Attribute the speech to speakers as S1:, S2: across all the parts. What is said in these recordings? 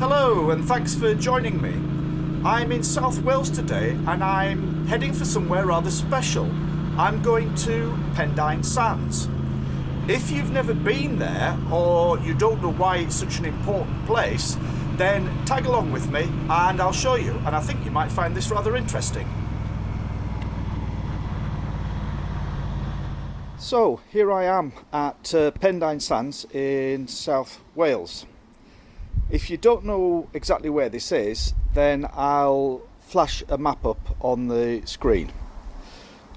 S1: Hello and thanks for joining me. I'm in South Wales today and I'm heading for somewhere rather special. I'm going to Pendine Sands. If you've never been there or you don't know why it's such an important place, then tag along with me and I'll show you, and I think you might find this rather interesting. So here I am at Pendine Sands in South Wales. If you don't know exactly where this is, then I'll flash a map up on the screen.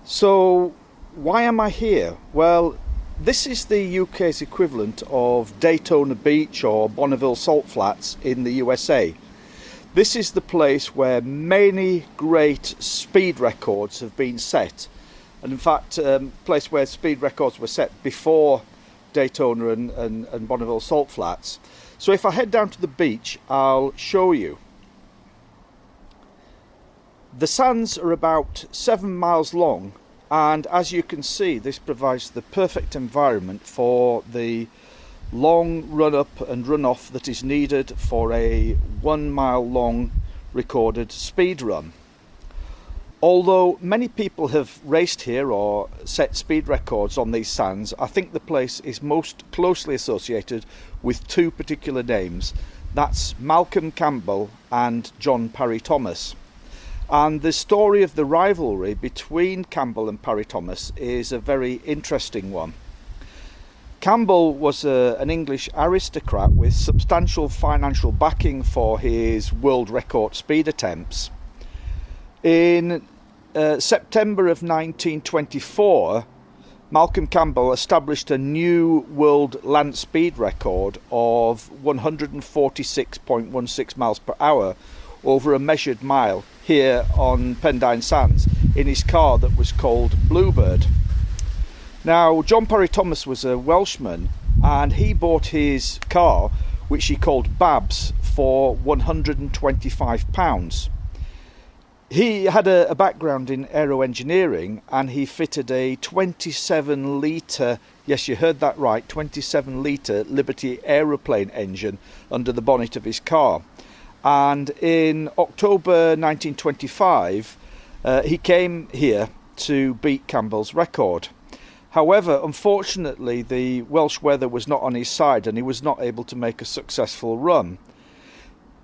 S1: So why am I here? Well, this is the UK's equivalent of Daytona Beach or Bonneville Salt Flats in the USA. This is the place where many great speed records have been set. And in fact, a place where speed records were set before Daytona and Bonneville Salt Flats. So if I head down to the beach, I'll show you. The sands are about 7 miles long, and as you can see, this provides the perfect environment for the long run up and run off that is needed for a 1 mile long recorded speed run. Although many people have raced here or set speed records on these sands, I think the place is most closely associated with two particular names. That's Malcolm Campbell and John Parry-Thomas. And the story of the rivalry between Campbell and Parry-Thomas is a very interesting one. Campbell was an English aristocrat with substantial financial backing for his world record speed attempts. In September of 1924, Malcolm Campbell established a new world land speed record of 146.16 miles per hour over a measured mile here on Pendine Sands in his car that was called Bluebird. Now, John Parry-Thomas was a Welshman and he bought his car, which he called Babs, for £125. He had a background in aero engineering and he fitted a 27 litre, yes you heard that right, 27 litre Liberty aeroplane engine under the bonnet of his car. And in October 1925 he came here to beat Campbell's record. However, unfortunately the Welsh weather was not on his side and he was not able to make a successful run.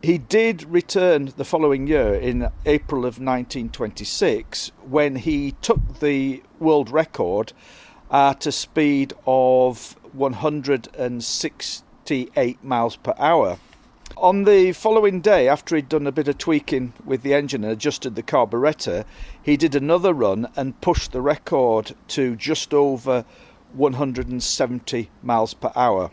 S1: He did return the following year in April of 1926 when he took the world record at a speed of 168 miles per hour. On the following day, after he'd done a bit of tweaking with the engine and adjusted the carburettor, he did another run and pushed the record to just over 170 miles per hour.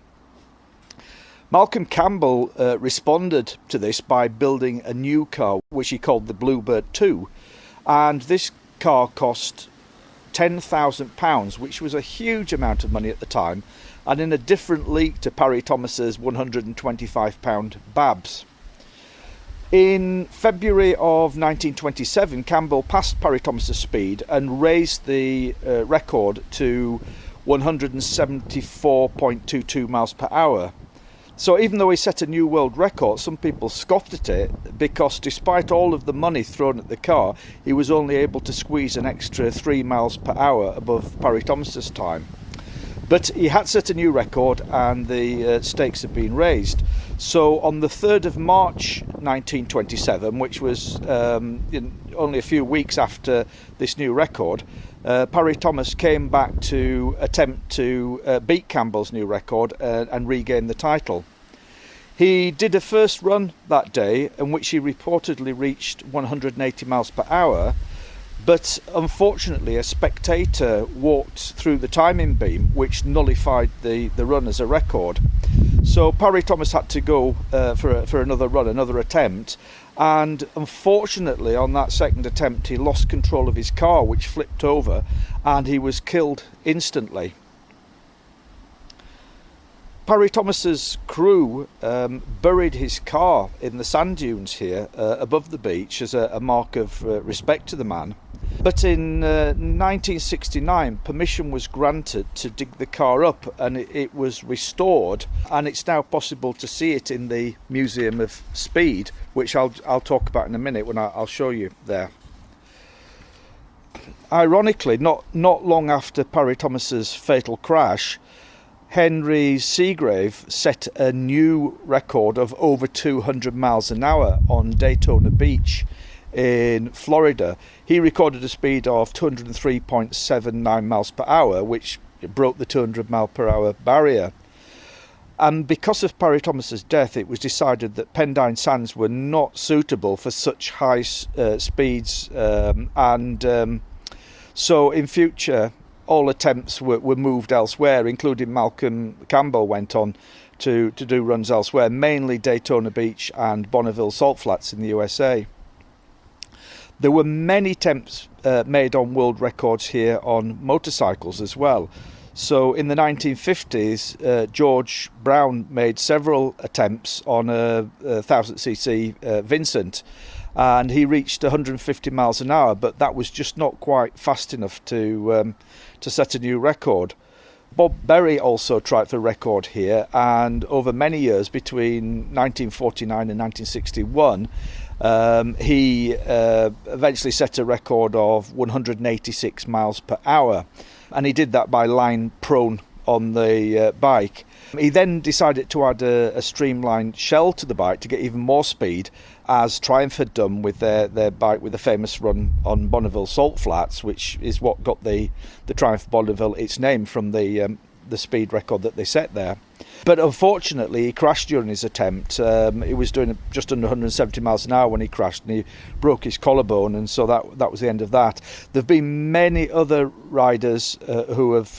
S1: Malcolm Campbell responded to this by building a new car, which he called the Bluebird 2, and this car cost £10,000, which was a huge amount of money at the time, and in a different league to Parry-Thomas's £125 Babs. In February of 1927, Campbell passed Parry-Thomas's speed and raised the record to 174.22 miles per hour. So even though he set a new world record, some people scoffed at it because despite all of the money thrown at the car, he was only able to squeeze an extra 3 miles per hour above Parry-Thomas's time. But he had set a new record and the stakes had been raised. So on the 3rd of March 1927, which was only a few weeks after this new record, Parry-Thomas came back to attempt to beat Campbell's new record and regain the title. He did a first run that day in which he reportedly reached 180 miles per hour, but unfortunately a spectator walked through the timing beam which nullified the run as a record. So Parry-Thomas had to go for another run, another attempt, and unfortunately on that second attempt he lost control of his car, which flipped over and he was killed instantly. Parry-Thomas's crew buried his car in the sand dunes here above the beach as a mark of respect to the man. But in 1969, permission was granted to dig the car up, and it was restored, and it's now possible to see it in the Museum of Speed, which I'll talk about in a minute when I'll show you there. Ironically, not long after Parry-Thomas's fatal crash, Henry Seagrave set a new record of over 200 miles an hour on Daytona Beach in Florida. He recorded a speed of 203.79 miles per hour, which broke the 200 mile per hour barrier. And because of Parry-Thomas's death, it was decided that Pendine Sands were not suitable for such high speeds, so in future all attempts were moved elsewhere, including Malcolm Campbell went on to do runs elsewhere, mainly Daytona Beach and Bonneville Salt Flats in the USA. There were many attempts made on world records here on motorcycles as well. So in the 1950s, George Brown made several attempts on a 1000cc Vincent, and he reached 150 miles an hour, but that was just not quite fast enough to set a new record. Bob Berry also tried for a record here, and over many years between 1949 and 1961, he eventually set a record of 186 miles per hour, and he did that by lying prone on the bike. He then decided to add a streamlined shell to the bike to get even more speed, as Triumph had done with their bike with the famous run on Bonneville Salt Flats, which is what got the Triumph Bonneville its name from the speed record that they set there. But unfortunately, he crashed during his attempt. He was doing just under 170 miles an hour when he crashed, and he broke his collarbone, and so that was the end of that. There have been many other riders who have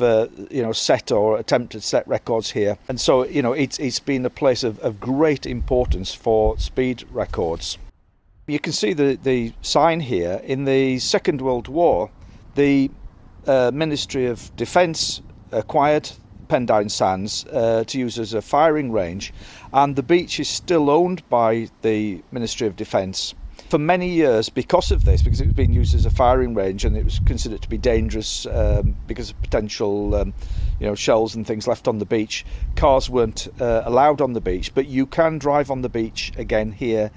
S1: set or attempted to set records here, and so it's been a place of great importance for speed records. You can see the sign here. In the Second World War, the Ministry of Defence acquired Pendine Sands to use as a firing range, and the beach is still owned by the Ministry of Defence. For many years, because of this, because it was being used as a firing range and it was considered to be dangerous because of potential shells and things left on the beach, cars weren't allowed on the beach, but you can drive on the beach again here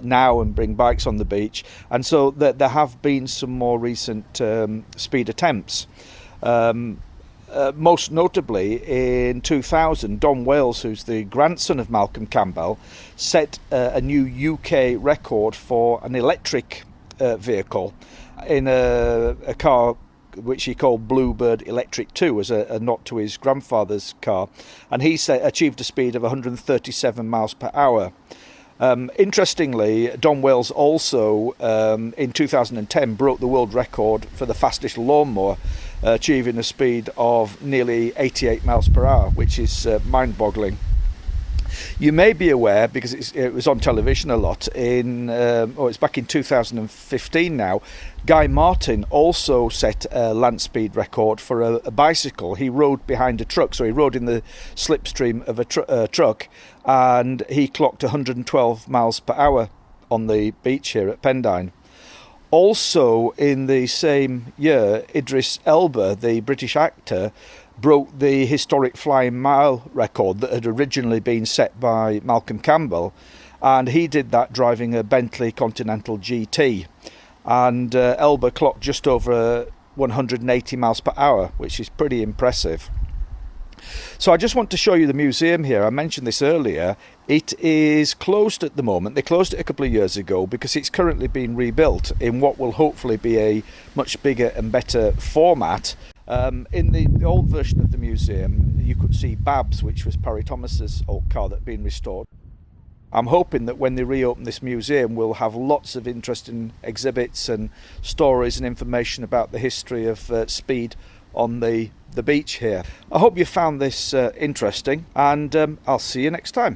S1: now and bring bikes on the beach, and so there have been some more recent speed attempts. Most notably, in 2000, Don Wales, who's the grandson of Malcolm Campbell, set a new UK record for an electric vehicle in a car which he called Bluebird Electric 2 as a nod to his grandfather's car, and he achieved a speed of 137 miles per hour. Interestingly, Don Wales also, in 2010, broke the world record for the fastest lawnmower, achieving a speed of nearly 88 miles per hour, which is mind-boggling. You may be aware, because it was on television a lot, it's back in 2015 now, Guy Martin also set a land speed record for a bicycle. He rode behind a truck, so he rode in the slipstream of a truck, and he clocked 112 miles per hour on the beach here at Pendine. Also in the same year, Idris Elba, the British actor, broke the historic flying mile record that had originally been set by Malcolm Campbell, and he did that driving a Bentley Continental GT, and Elba clocked just over 180 miles per hour, which is pretty impressive. So I just want to show you the museum here. I mentioned this earlier. It is closed at the moment. They closed it a couple of years ago because it's currently being rebuilt in what will hopefully be a much bigger and better format. In the old version of the museum, you could see Babs, which was Parry-Thomas's old car that had been restored. I'm hoping that when they reopen this museum, we'll have lots of interesting exhibits and stories and information about the history of speed on the beach here. I hope you found this interesting, and I'll see you next time.